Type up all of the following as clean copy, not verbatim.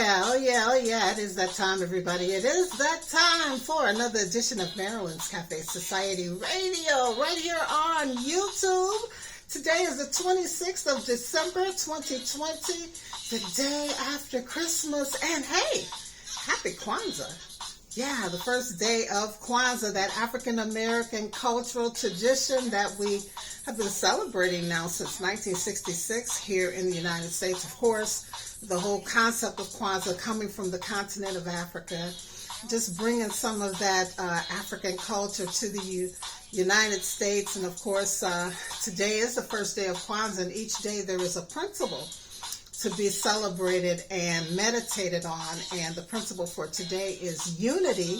yeah, oh yeah, oh yeah. It is that time, everybody. It is that time for another edition of Marilyn's Cafe Society Radio right here on YouTube. Today is the 26th of December, 2020, the day after Christmas. And hey, happy Kwanzaa. Yeah, the first day of Kwanzaa, that African-American cultural tradition that we have been celebrating now since 1966 here in the United States. Of course, the whole concept of Kwanzaa coming from the continent of Africa, just bringing some of that African culture to the United States. And of course, today is the first day of Kwanzaa, and each day there is a principle to be celebrated and meditated on. And the principle for today is unity.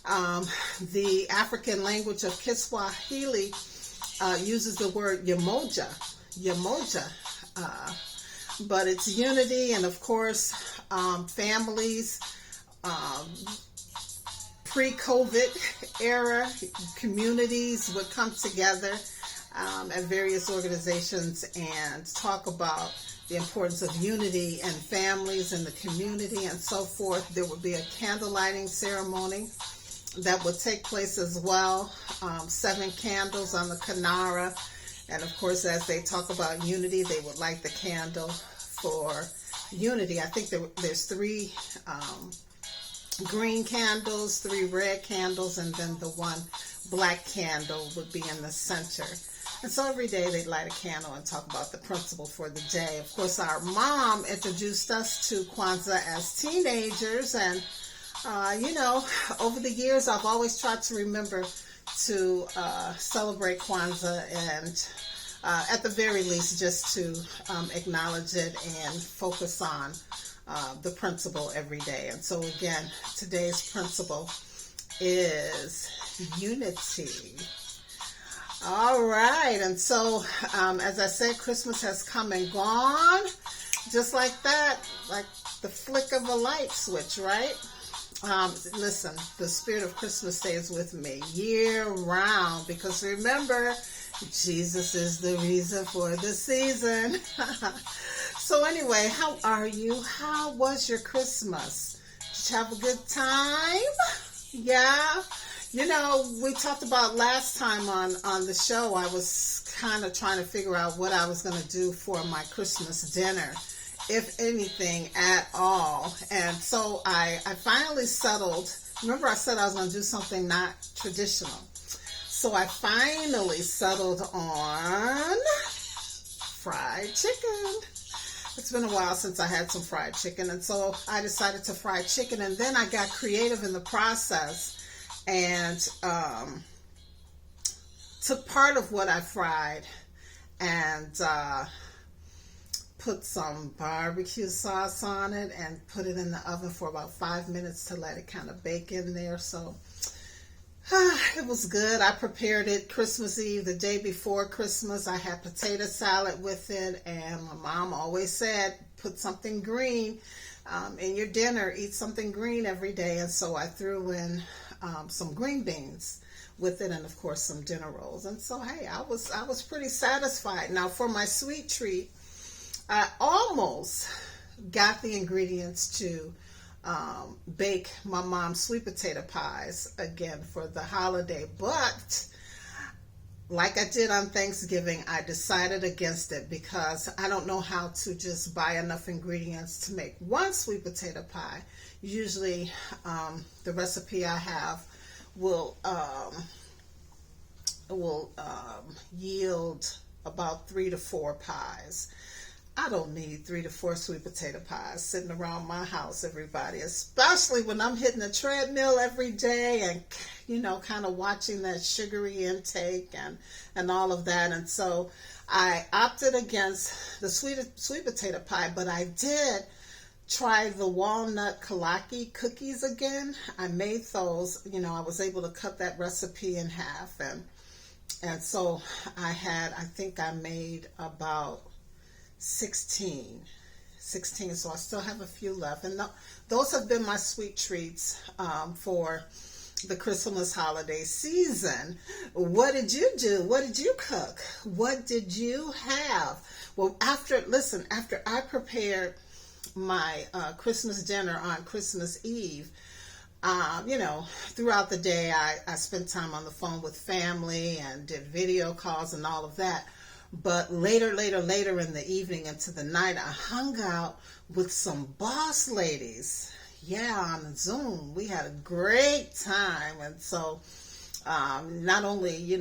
The African language of Kiswahili uses the word yamoja, but it's unity. And of course, families, pre-COVID era, communities would come together at various organizations and talk about the importance of unity and families and the community and so forth. There would be a candle lighting ceremony that would take place as well. 7 candles on the Kanara. And of course, as they talk about unity, they would light the candle for unity. I think there's 3 green candles, 3 red candles, and then the 1 black candle would be in the center. And so every day they'd light a candle and talk about the principle for the day. Of course, our mom introduced us to Kwanzaa as teenagers. And, over the years, I've always tried to remember to celebrate Kwanzaa and at the very least just to acknowledge it and focus on the principle every day. And so again, today's principle is unity. All right, and so as I said, Christmas has come and gone, just like that, like the flick of a light switch, right? Listen, the spirit of Christmas stays with me year round, because remember, Jesus is the reason for the season. So anyway, how are you? How was your Christmas? Did you have a good time? Yeah. We talked about last time on the show, I was kind of trying to figure out what I was going to do for my Christmas dinner, if anything at all. And so I finally settled. Remember, I said I was going to do something not traditional. So I finally settled on fried chicken. It's been a while since I had some fried chicken. And so I decided to fry chicken. And then I got creative in the process and took part of what I fried and put some barbecue sauce on it and put it in the oven for about 5 minutes to let it kind of bake in there. So it was good. I prepared it Christmas Eve, the day before Christmas. I had potato salad with it, and my mom always said, put something green in your dinner. Eat something green every day. And so I threw in some green beans with it, and of course some dinner rolls. And so hey, I was pretty satisfied. Now for my sweet treat, I almost got the ingredients to bake my mom's sweet potato pies again for the holiday, but like I did on Thanksgiving, I decided against it because I don't know how to just buy enough ingredients to make one sweet potato pie. Usually the recipe I have will yield about 3 to 4 pies. I don't need 3 to 4 sweet potato pies sitting around my house, everybody, especially when I'm hitting the treadmill every day and, kind of watching that sugary intake and all of that. And so I opted against the sweet potato pie, but I did try the walnut kalaki cookies again. I made those, I was able to cut that recipe in half. And so I think I made about 16, so I still have a few left. And those have been my sweet treats for the Christmas holiday season. What did you do? What did you cook? What did you have? Well, after I prepared my Christmas dinner on Christmas Eve, throughout the day, I spent time on the phone with family and did video calls and all of that. But later in the evening into the night, I hung out with some boss ladies. Yeah, on Zoom. We had a great time. And so, not only,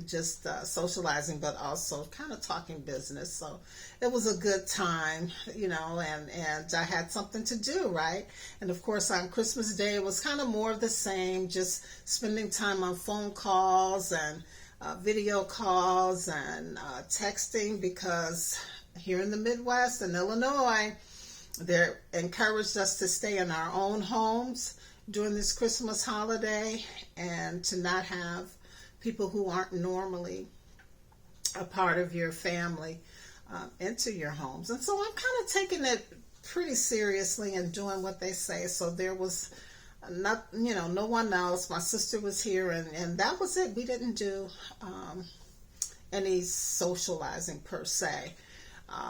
just socializing, but also kind of talking business. So it was a good time, and I had something to do, right? And of course, on Christmas Day, it was kind of more of the same, just spending time on phone calls and video calls and texting, because here in the Midwest and Illinois, they're encouraged us to stay in our own homes during this Christmas holiday and to not have people who aren't normally a part of your family into your homes. And so I'm kind of taking it pretty seriously and doing what they say. So there was no one else. My sister was here, and that was it. We didn't do any socializing per se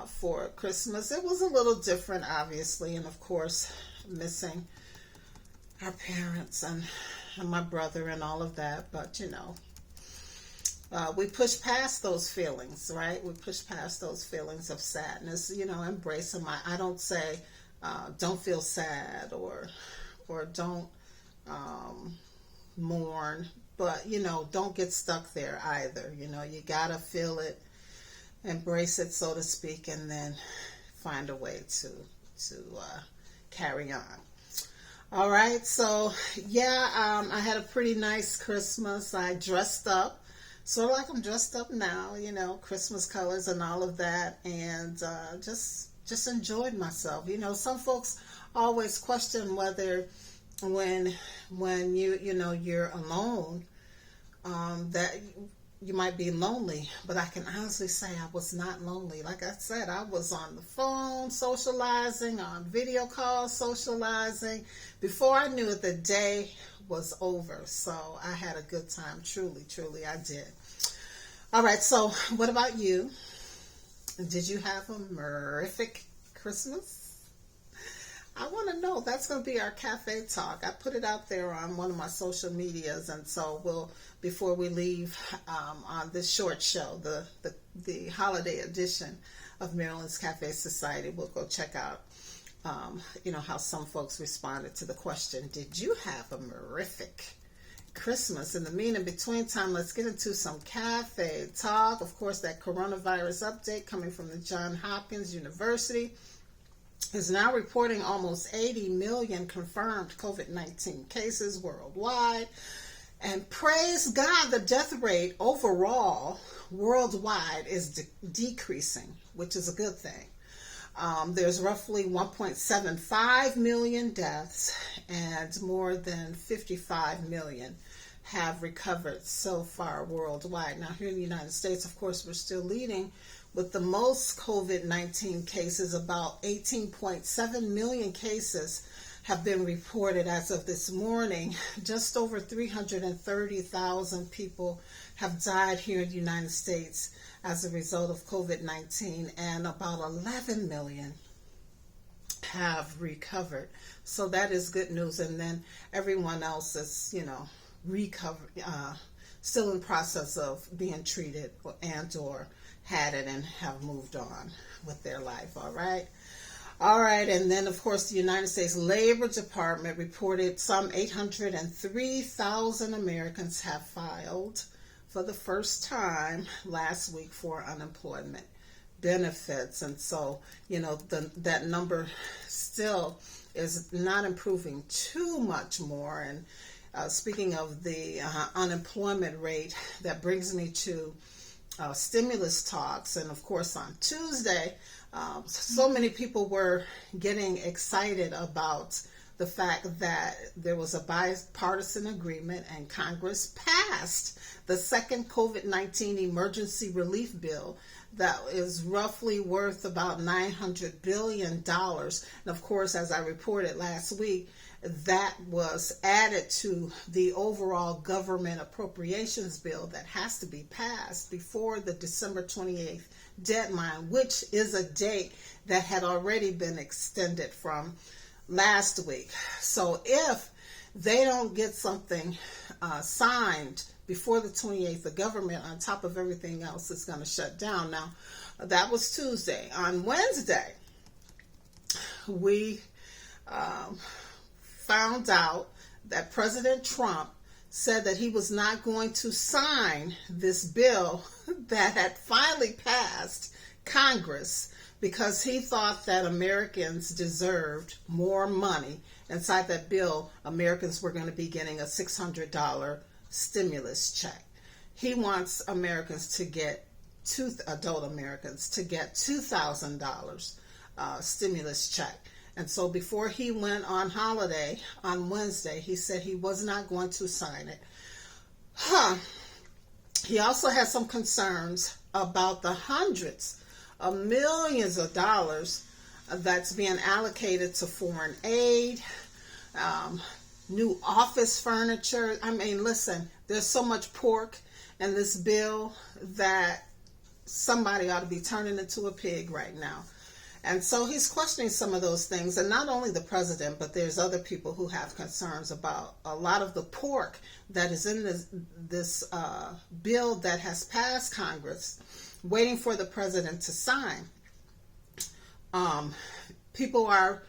for Christmas. It was a little different, obviously, and of course, missing our parents and my brother and all of that. But we push past those feelings, right? We push past those feelings of sadness. Embrace them. I don't say don't feel sad or don't mourn, but don't get stuck there either. You gotta feel it, embrace it, so to speak, and then find a way to carry on. All right, so yeah, I had a pretty nice Christmas. I dressed up, sort of like I'm dressed up now, Christmas colors and all of that, and just enjoyed myself. Some folks always question whether when you're alone, that you might be lonely, but I can honestly say I was not lonely. Like I said, I was on the phone socializing, on video calls socializing. Before I knew it, the day was over. So I had a good time. Truly, I did. All right, so what about you? Did you have a horrific Christmas? I want to know. That's going to be our cafe talk. I put it out there on one of my social medias, and so before we leave on this short show, the holiday edition of Marilyn's Cafe Society, we'll go check out how some folks responded to the question, did you have a horrific Christmas? In the between time, let's get into some cafe talk. Of course, that coronavirus update coming from the Johns Hopkins University is now reporting almost 80 million confirmed COVID-19 cases worldwide. And praise God, the death rate overall worldwide is decreasing, which is a good thing. There's roughly 1.75 million deaths, and more than 55 million have recovered so far worldwide. Now, here in the United States, of course, we're still leading with the most COVID-19 cases. About 18.7 million cases have been reported as of this morning. Just over 330,000 people have died here in the United States as a result of COVID-19, and about 11 million have recovered. So that is good news. And then everyone else is, still in process of being treated and or had it and have moved on with their life. All right. And then, of course, the United States Labor Department reported some 803,000 Americans have filed for the first time last week for unemployment benefits. And so, that number still is not improving too much more. And speaking of the unemployment rate, that brings me to stimulus talks. And of course, on Tuesday, so many people were getting excited about the fact that there was a bipartisan agreement and Congress passed the second COVID-19 emergency relief bill that is roughly worth about $900 billion. And of course, as I reported last week, that was added to the overall government appropriations bill that has to be passed before the December 28th deadline, which is a date that had already been extended from last week. So if they don't get something signed before the 28th, the government, on top of everything else, is going to shut down. Now, that was Tuesday. On Wednesday, we found out that President Trump said that he was not going to sign this bill that had finally passed Congress because he thought that Americans deserved more money. Inside that bill, Americans were going to be getting a $600 stimulus check. He wants Americans to get adult Americans to get $2,000 stimulus check. And so before he went on holiday on Wednesday, he said he was not going to sign it. He also has some concerns about the hundreds of millions of dollars that's being allocated to foreign aid, new office furniture. I mean, listen, there's so much pork in this bill that somebody ought to be turning into a pig right now. And so he's questioning some of those things. And not only the president, but there's other people who have concerns about a lot of the pork that is in this bill that has passed Congress, waiting for the president to sign. People are,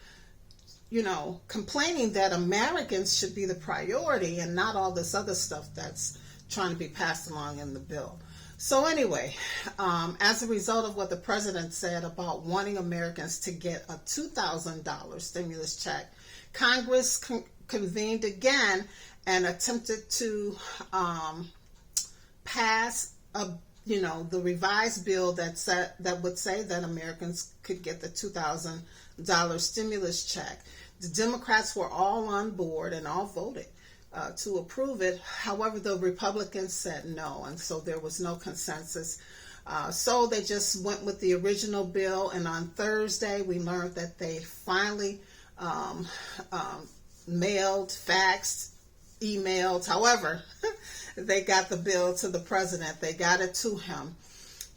complaining that Americans should be the priority and not all this other stuff that's trying to be passed along in the bill. So anyway, as a result of what the president said about wanting Americans to get a $2,000 stimulus check, Congress convened again and attempted to pass the revised bill that would say that Americans could get the $2,000 stimulus check. The Democrats were all on board and all voted to approve it. However, the Republicans said no, and so there was no consensus. So they just went with the original bill, and on Thursday we learned that they finally mailed, faxed, emailed, however, they got the bill to the president. They got it to him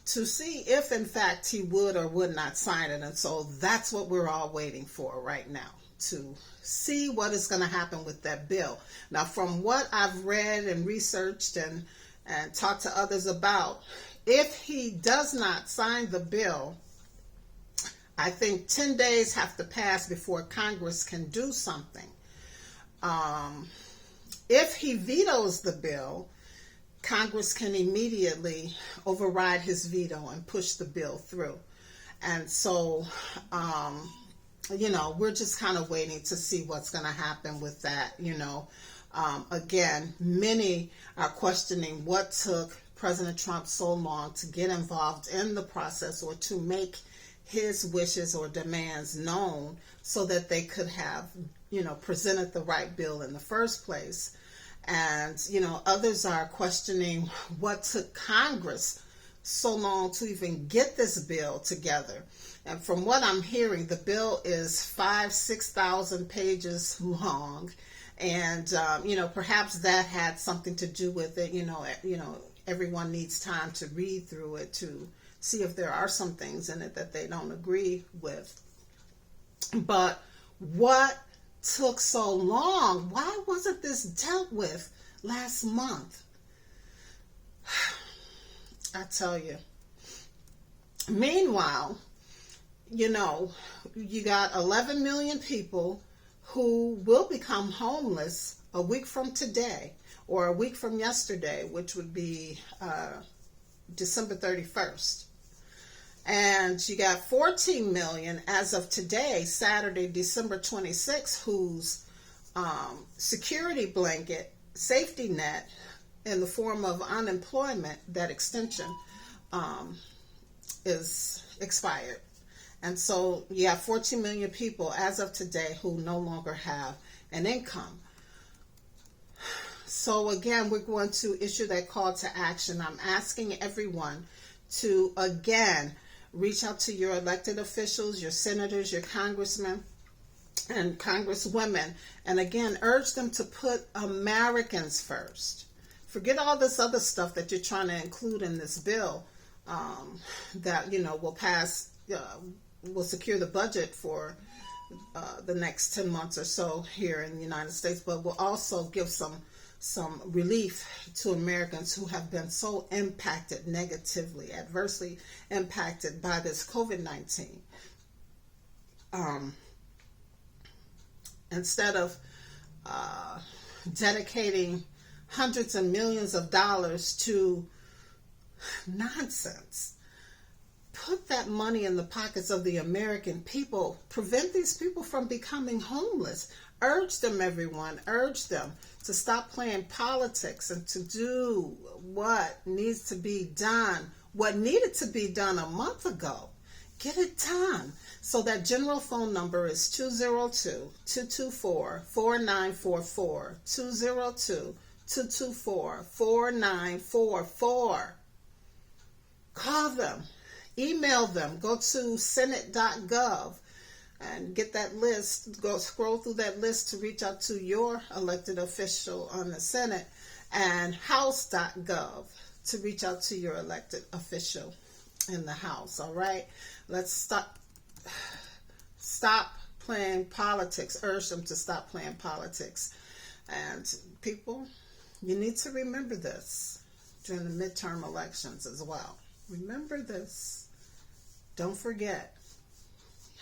to see if, in fact, he would or would not sign it. And so that's what we're all waiting for right now, to see what is going to happen with that bill. Now, from what I've read and researched and talked to others about, if he does not sign the bill, I think 10 days have to pass before Congress can do something. If he vetoes the bill, Congress can immediately override his veto and push the bill through. And so, we're just kind of waiting to see what's going to happen with that. Again, many are questioning what took President Trump so long to get involved in the process or to make his wishes or demands known so that they could have, presented the right bill in the first place. And, others are questioning what took Congress so long to even get this bill together. And from what I'm hearing, the bill is 6,000 pages long. And, perhaps that had something to do with it. Everyone needs time to read through it to see if there are some things in it that they don't agree with. But what took so long? Why wasn't this dealt with last month? I tell you. Meanwhile, you got 11 million people who will become homeless a week from today or a week from yesterday, which would be December 31st. And you got 14 million as of today, Saturday, December 26th, whose security blanket, safety net in the form of unemployment, that extension is expired. And so you have 14 million people as of today who no longer have an income. So again, we're going to issue that call to action. I'm asking everyone to, again, reach out to your elected officials, your senators, your congressmen, and congresswomen, and again, urge them to put Americans first. Forget all this other stuff that you're trying to include in this bill. that, will pass, will secure the budget for the next 10 months or so here in the United States, but will also give some relief to Americans who have been so impacted negatively, adversely impacted by this COVID-19. Instead of dedicating hundreds of millions of dollars to nonsense, put that money in the pockets of the American people. Prevent these people from becoming homeless. Urge them, everyone. Urge them to stop playing politics and to do what needs to be done. What needed to be done a month ago. Get it done. So that general phone number is 202-224-4944. 202-224-4944. Call them. Email them. Go to senate.gov and get that list. Go scroll through that list to reach out to your elected official on the Senate, and house.gov to reach out to your elected official in the House. All right? Let's stop playing politics. Urge them to stop playing politics. And people, you need to remember this during the midterm elections as well. Remember this. Don't forget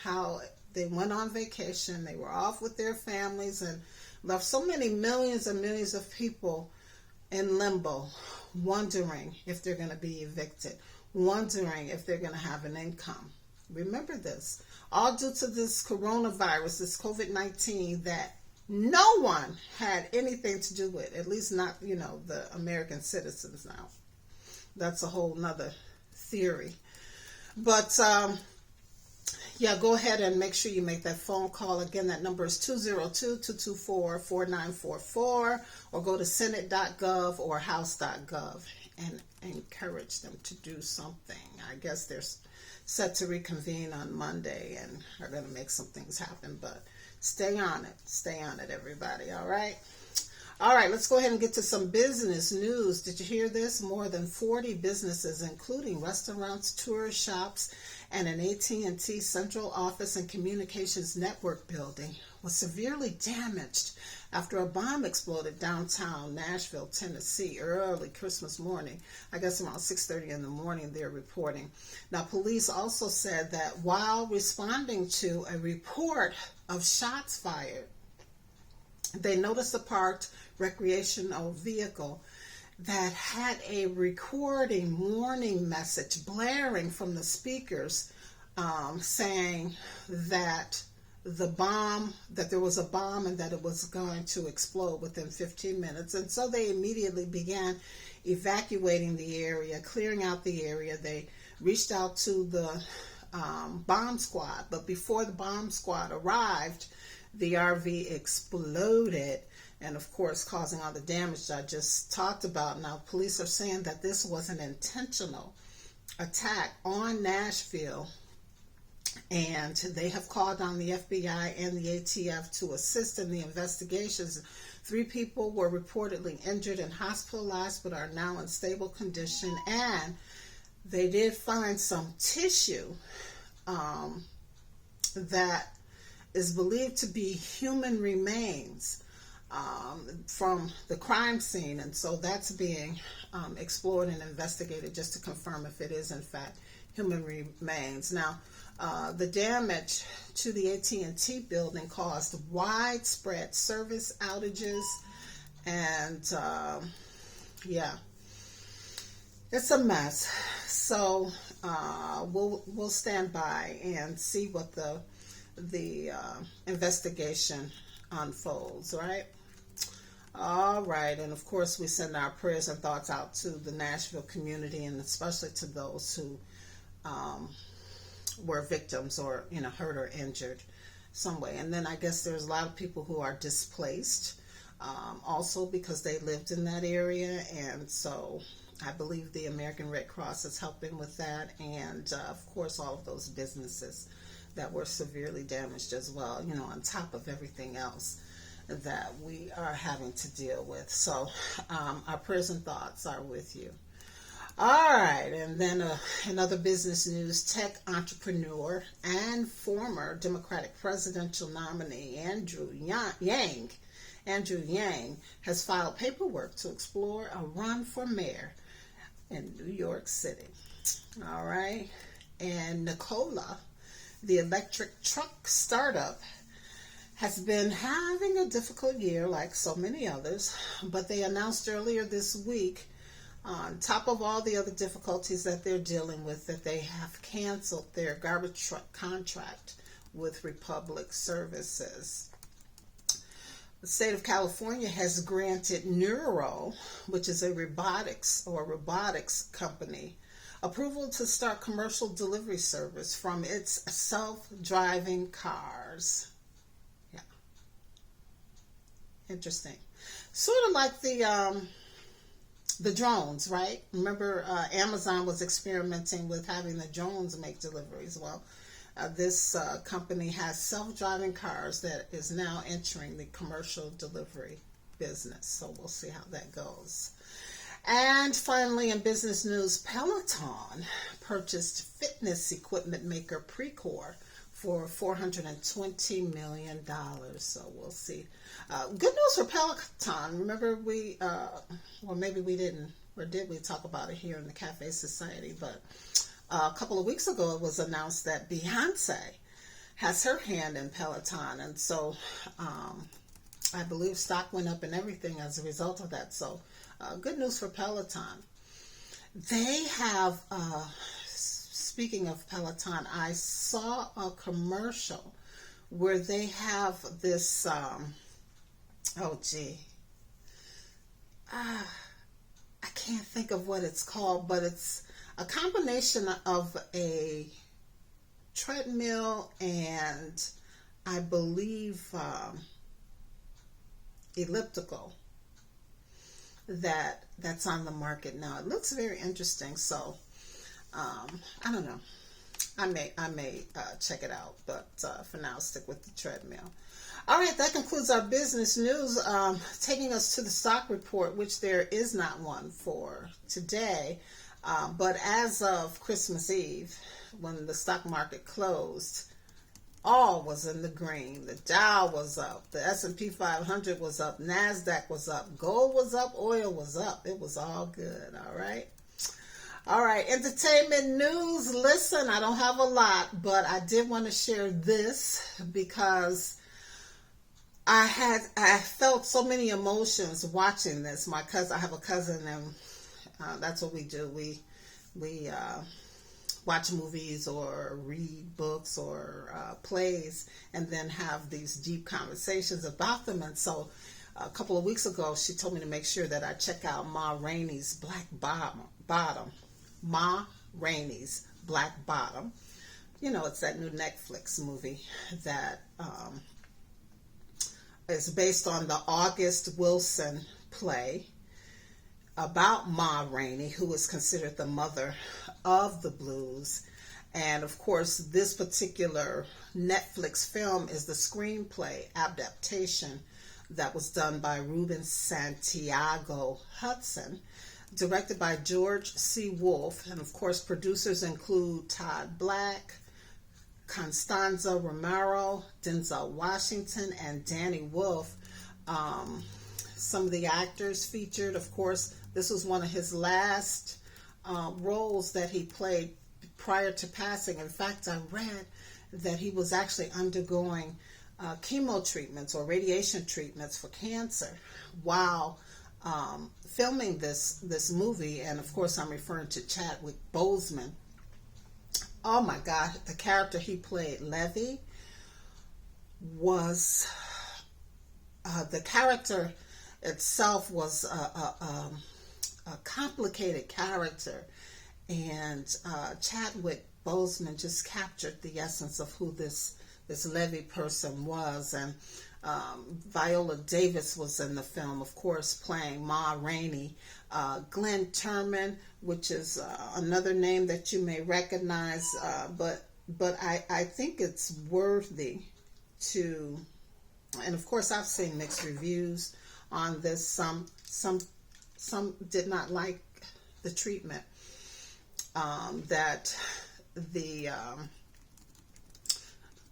how they went on vacation. They were off with their families and left so many millions and millions of people in limbo, wondering if they're going to be evicted, wondering if they're going to have an income. Remember this. All due to this coronavirus, this COVID-19 that no one had anything to do with, at least not, the American citizens now. That's a whole nother theory. But, go ahead and make sure you make that phone call. Again, that number is 202-224-4944, or go to senate.gov or house.gov and encourage them to do something. I guess they're set to reconvene on Monday and are going to make some things happen, but stay on it. Stay on it, everybody. All right. All right, let's go ahead and get to some business news. Did you hear this? More than 40 businesses, including restaurants, tourist shops, and an AT&T central office and communications network building, was severely damaged after a bomb exploded downtown Nashville, Tennessee, early Christmas morning. I guess around 6:30 in the morning, they're reporting. Now, police also said that while responding to a report of shots fired, they noticed a parked recreational vehicle that had a recording warning message blaring from the speakers, saying that there was a bomb and that it was going to explode within 15 minutes. And so they immediately began evacuating the area, clearing out the area. They reached out to the bomb squad, but before the bomb squad arrived, the RV exploded, and of course causing all the damage that I just talked about. Now, police are saying that this was an intentional attack on Nashville, and they have called on the FBI and the ATF to assist in the investigations. 3 people were reportedly injured and hospitalized, but are now in stable condition, and they did find some tissue that is believed to be human remains from the crime scene, and so that's being explored and investigated just to confirm if it is in fact human remains. Now, the damage to the AT&T building caused widespread service outages, and it's a mess. So we'll stand by and see what the investigation unfolds, right? All right, and of course we send our prayers and thoughts out to the Nashville community, and especially to those who were victims or hurt or injured some way. And then I guess there's a lot of people who are displaced also because they lived in that area, and so I believe the American Red Cross is helping with that, and of course all of those businesses that were severely damaged as well, on top of everything else that we are having to deal with. So our prayers and thoughts are with you. All right, and then in other business news, tech entrepreneur and former Democratic presidential nominee Andrew Yang has filed paperwork to explore a run for mayor in New York City. All right, and Nikola, the electric truck startup, has been having a difficult year like so many others, but they announced earlier this week, on top of all the other difficulties that they're dealing with, that they have canceled their garbage truck contract with Republic Services. The state of California has granted Neuro, which is a robotics company, approval to start commercial delivery service from its self-driving cars. Yeah. Interesting. Sort of like the drones, right? Remember, Amazon was experimenting with having the drones make deliveries. Well, this company has self-driving cars that is now entering the commercial delivery business. So we'll see how that goes. And finally, in business news, Peloton purchased fitness equipment maker Precor for $420 million. So we'll see. Good news for Peloton. Remember well, maybe we didn't, or did we talk about it here in the Cafe Society, but a couple of weeks ago it was announced that Beyonce has her hand in Peloton, and so I believe stock went up and everything as a result of that. So good news for Peloton. They have, speaking of Peloton, I saw a commercial where they have this, I can't think of what it's called, but it's a combination of a treadmill and I believe elliptical that's on the market now. It looks very interesting, so I don't know. I may check it out, but for now, stick with the treadmill. All right, that concludes our business news. Taking us to the stock report, which there is not one for today, but as of Christmas Eve, when the stock market closed, all was in the green. The Dow was up, the S&P 500 was up, NASDAQ was up, gold was up, oil was up. It was all good, all right? All right, entertainment news. Listen, I don't have a lot, but I did want to share this because I felt so many emotions watching this. I have a cousin, and that's what we do. We watch movies or read books or plays, and then have these deep conversations about them. And so, a couple of weeks ago, she told me to make sure that I check out Ma Rainey's Black Bottom. Ma Rainey's Black Bottom. You know, it's that new Netflix movie that is based on the August Wilson play about Ma Rainey, who is considered the mother of the blues. And of course, this particular Netflix film is the screenplay adaptation that was done by Ruben Santiago Hudson, directed by George C. Wolfe, and of course producers include Todd Black, Constanza Romero, Denzel Washington, and Danny Wolf. Some of the actors featured, of course, this was one of his last roles that he played prior to passing. In fact, I read that he was actually undergoing chemo treatments or radiation treatments for cancer while filming this movie. And of course, I'm referring to Chadwick Boseman. Oh my God, the character he played, Levy, was the character itself was a complicated character, and Chadwick Boseman just captured the essence of who this Levy person was. And Viola Davis was in the film, of course, playing Ma Rainey. Glenn Turman, which is another name that you may recognize, but I think it's worthy to, and of course I've seen mixed reviews on this. Some did not like the treatment. that the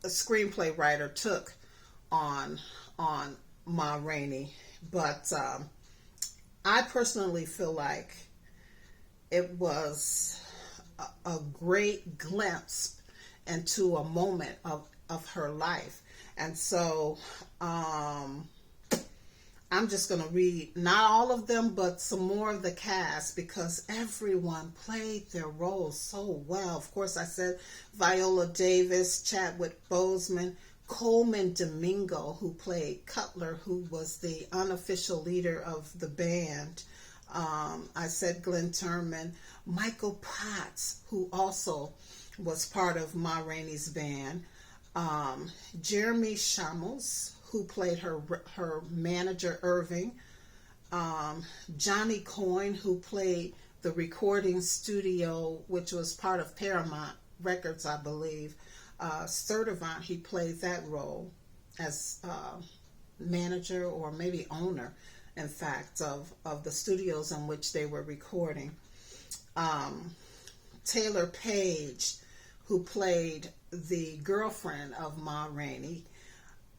screenplay writer took on Ma Rainey. But I personally feel like it was a great glimpse into a moment of her life. And so I'm just going to read not all of them, but some more of the cast, because everyone played their roles so well. Of course, I said Viola Davis, Chadwick Boseman, Coleman Domingo, who played Cutler, who was the unofficial leader of the band. I said Glenn Turman, Michael Potts, who also was part of Ma Rainey's band, Jeremy Shamos, who played her manager Irving, Johnny Coyne, who played the recording studio, which was part of Paramount Records, I believe. Sturdivant, he played that role as manager, or maybe owner, in fact, of the studios in which they were recording. Taylor Page, who played the girlfriend of Ma Rainey.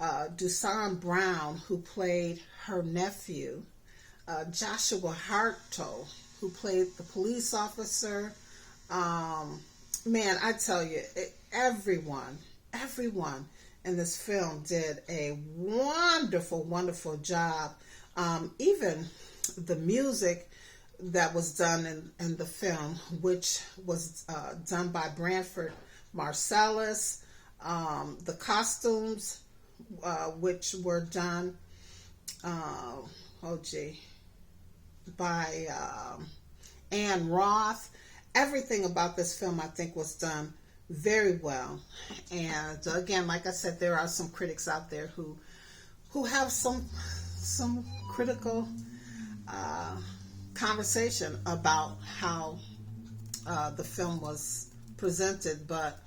Dusan Brown, who played her nephew. Joshua Harto, who played the police officer. Man, I tell you, everyone in this film did a wonderful, wonderful job. Even the music that was done in the film, which was done by Branford Marsalis, the costumes, which were done, by Anne Roth. Everything about this film, I think, was done very well. And again, like I said, there are some critics out there who have some critical conversation about how the film was presented. But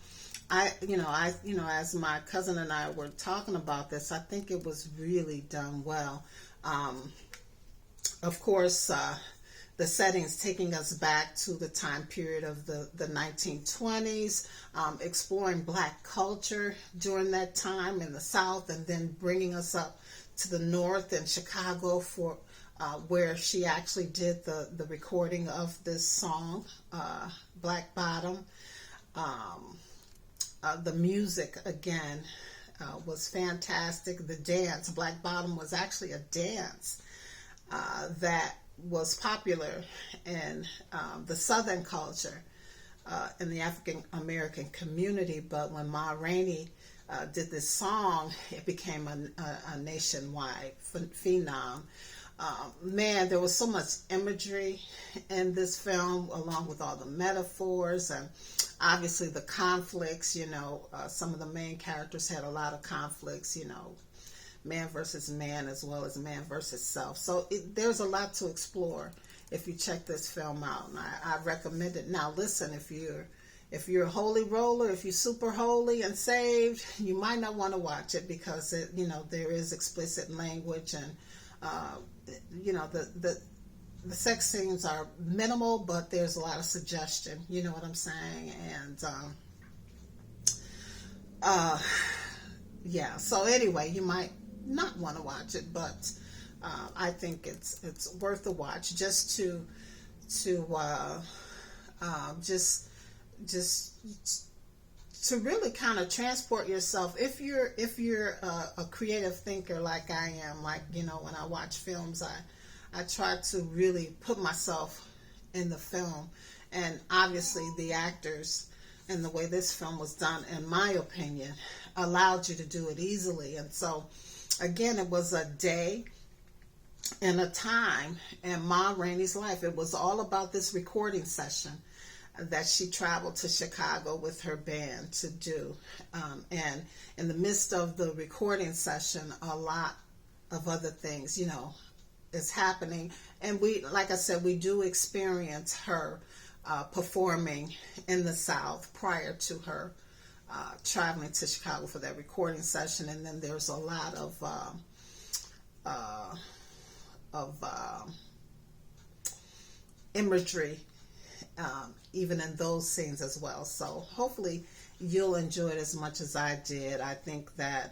as my cousin and I were talking about this, I think it was really done well. Of course, the settings taking us back to the time period of the 1920s, exploring Black culture during that time in the South, and then bringing us up to the North in Chicago for where she actually did the recording of this song, Black Bottom. The music, again, was fantastic. The dance, Black Bottom, was actually a dance that was popular in the Southern culture, in the African American community. But when Ma Rainey did this song, it became a nationwide phenom. Man, there was so much imagery in this film, along with all the metaphors and obviously the conflicts. Some of the main characters had a lot of conflicts, man versus man, as well as man versus self. So there's a lot to explore if you check this film out, and I recommend it. Now listen, if you're a holy roller, if you're super holy and saved, you might not want to watch it, because there is explicit language, and the sex scenes are minimal, but there's a lot of suggestion. You know what I'm saying? And yeah. So anyway, you might not want to watch it, but I think it's worth a watch, just to really kind of transport yourself. If you're a creative thinker like I am, when I watch films, I try to really put myself in the film, and obviously the actors and the way this film was done, in my opinion, allowed you to do it easily. And so again, it was a day and a time in Ma Rainey's life. It was all about this recording session that she traveled to Chicago with her band to do. And in the midst of the recording session, a lot of other things, is happening. And like I said, we do experience her performing in the South prior to her traveling to Chicago for that recording session. And then there's a lot of imagery even in those scenes as well. So hopefully you'll enjoy it as much as I did. I think that,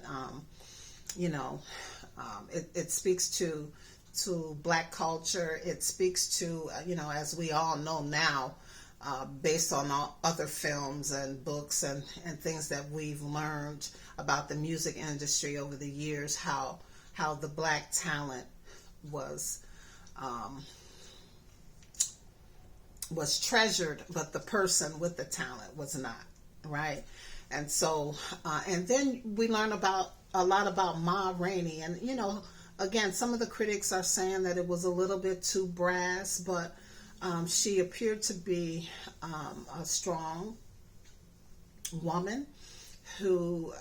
you know, it speaks to Black culture. It speaks to, you know, as we all know now, based on all other films and books and things that we've learned about the music industry over the years, how the Black talent was treasured, but the person with the talent was not, right? And so, and then we learn a lot about Ma Rainey, and you know, again, some of the critics are saying that it was a little bit too brass, but she appeared to be a strong woman who,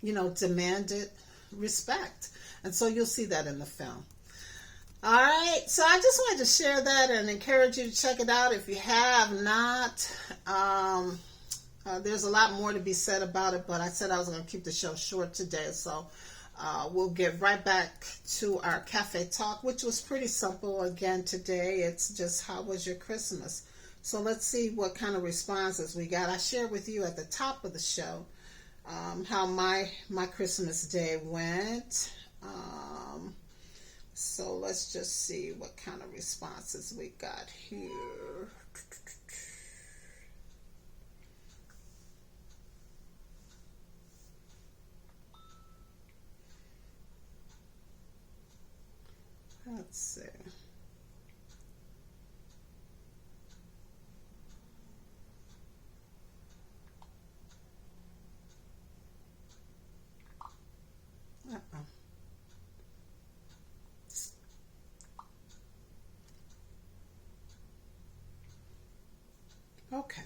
you know, demanded respect. And so you'll see that in the film. All right, so I just wanted to share that and encourage you to check it out if you have not. There's a lot more to be said about it, but I said I was going to keep the show short today, so we'll get right back to our cafe talk, which was pretty simple. Again, today it's just, how was your Christmas? So let's see what kind of responses we got. I shared with you at the top of the show how my Christmas day went. So let's just see what kind of responses we got here. Let's see. Uh-oh. Okay.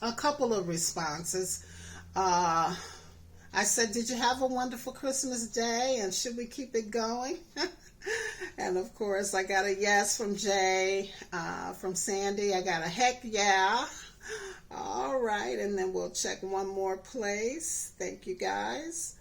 A couple of responses. I said, did you have a wonderful Christmas day? And should we keep it going? And of course, I got a yes from Jay. From Sandy, I got a heck yeah. All right. And then we'll check one more place. Thank you, guys.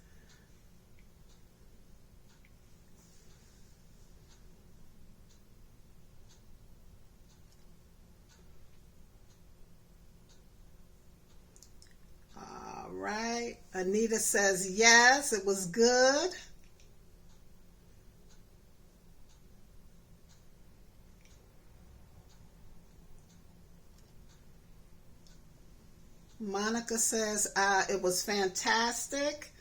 Right. Anita says, yes, it was good. Monica says, it was fantastic.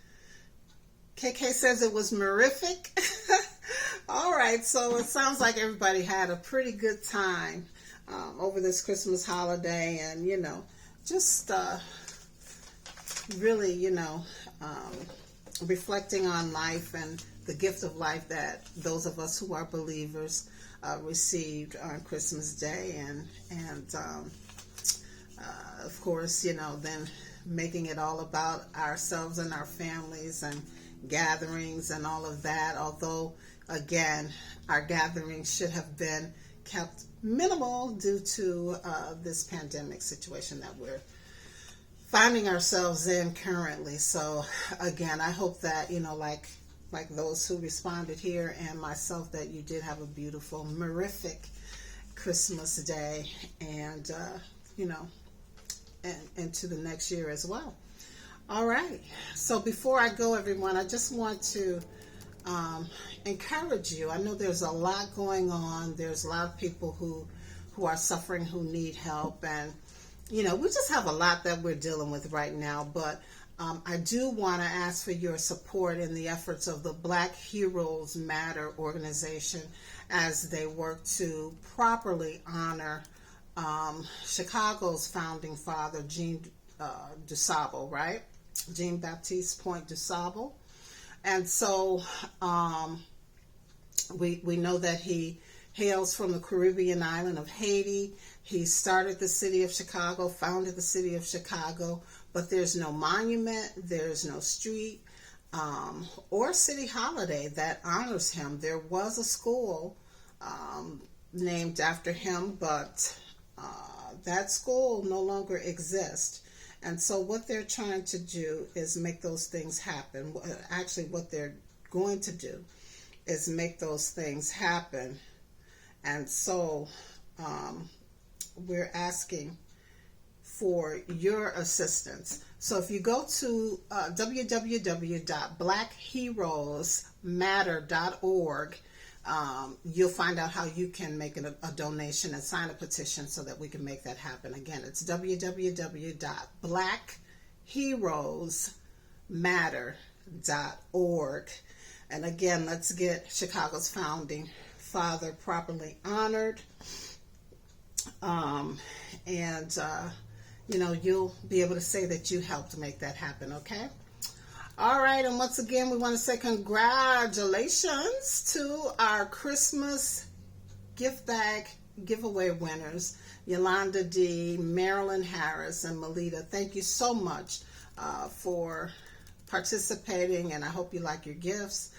KK says it was mirific. All right. So it sounds like everybody had a pretty good time over this Christmas holiday, and, you know, just, really, you know, reflecting on life and the gift of life that those of us who are believers received on Christmas Day, and of course, you know, then making it all about ourselves and our families and gatherings and all of that. Although, again, our gatherings should have been kept minimal due to this pandemic situation that we're finding ourselves in currently. So again, I hope that, you know, like those who responded here and myself, that you did have a beautiful, mirific Christmas day, and you know, and into the next year as well. All right. So before I go, everyone, I just want to encourage you. I know there's a lot going on. There's a lot of people who are suffering, who need help, and you know, we just have a lot that we're dealing with right now, but I do want to ask for your support in the efforts of the Black Heroes Matter organization as they work to properly honor Chicago's founding father, Jean DuSable, right? Jean Baptiste Point DuSable. And so we know that he hails from the Caribbean island of Haiti. He started the city of Chicago, founded the city of Chicago, but there's no monument, there's no street or city holiday that honors him. There was a school named after him, but that school no longer exists. And so what they're trying to do is make those things happen. Actually, what they're going to do is make those things happen. And so we're asking for your assistance. So if you go to www.blackheroesmatter.org, you'll find out how you can make a donation and sign a petition so that we can make that happen. Again, it's www.blackheroesmatter.org. And again, let's get Chicago's founding father properly honored. You'll be able to say that you helped make that happen, okay? All right, and once again, we want to say congratulations to our Christmas gift bag giveaway winners, Yolanda D., Marilyn Harris, and Melita. Thank you so much for participating, and I hope you like your gifts.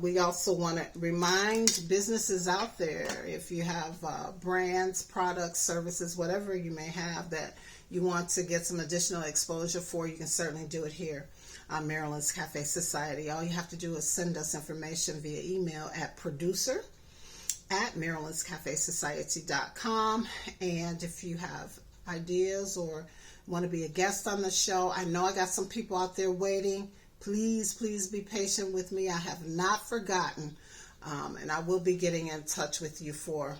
We also want to remind businesses out there, if you have brands, products, services, whatever you may have that you want to get some additional exposure for, you can certainly do it here on Marilyn's Cafe Society. All you have to do is send us information via email at producer@marilynscafesociety.com. And if you have ideas or want to be a guest on the show, I know I got some people out there waiting. Please be patient with me. I have not forgotten, and I will be getting in touch with you for,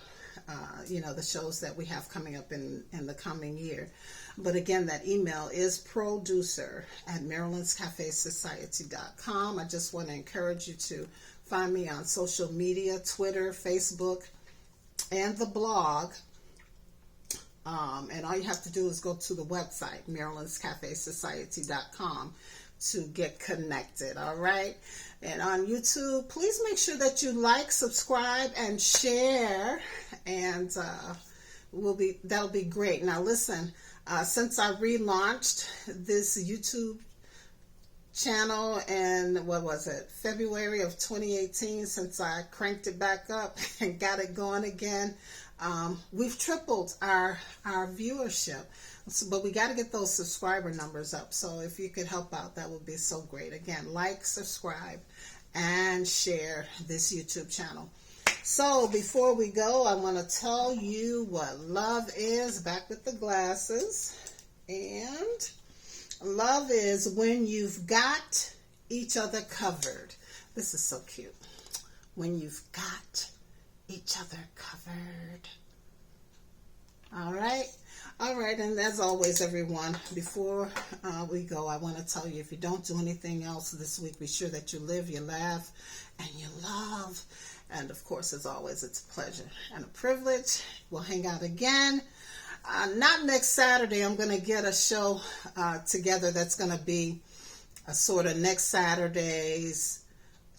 the shows that we have coming up in the coming year. But again, that email is producer@marilynscafesociety.com. I just want to encourage you to find me on social media, Twitter, Facebook, and the blog. And all you have to do is go to the website, marilynscafesociety.com, to get connected. All right. And on YouTube, please make sure that you like, subscribe, and share. And that'll be great. Now listen, since I relaunched this YouTube channel in, February of 2018, since I cranked it back up and got it going again, we've tripled our viewership. But we got to get those subscriber numbers up. So if you could help out, that would be so great. Again, like, subscribe, and share this YouTube channel. So before we go, I want to tell you what love is. Back with the glasses. And love is when you've got each other covered. This is so cute. When you've got each other covered. All right. All right, and as always, everyone, before we go, I want to tell you, if you don't do anything else this week, be sure that you live, you laugh, and you love. And, of course, as always, it's a pleasure and a privilege. We'll hang out again. Not next Saturday. I'm going to get a show together that's going to be a sort of next Saturday's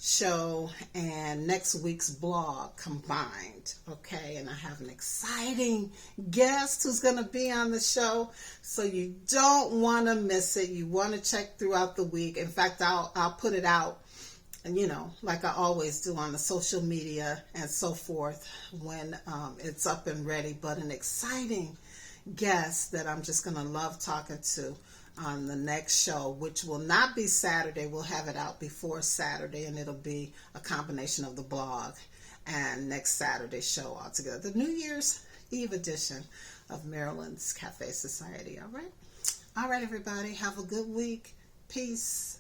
show and next week's blog combined, okay? And I have an exciting guest who's going to be on the show, so you don't want to miss it. You want to check throughout the week. In fact, I'll put it out, and like I always do, on the social media and so forth when it's up and ready. But an exciting guest that I'm just going to love talking to on the next show, which will not be Saturday. We'll have it out before Saturday, and it'll be a combination of the blog and next Saturday's show altogether. The New Year's Eve edition of Marilyn's Cafe Society. All right, everybody. Have a good week. Peace.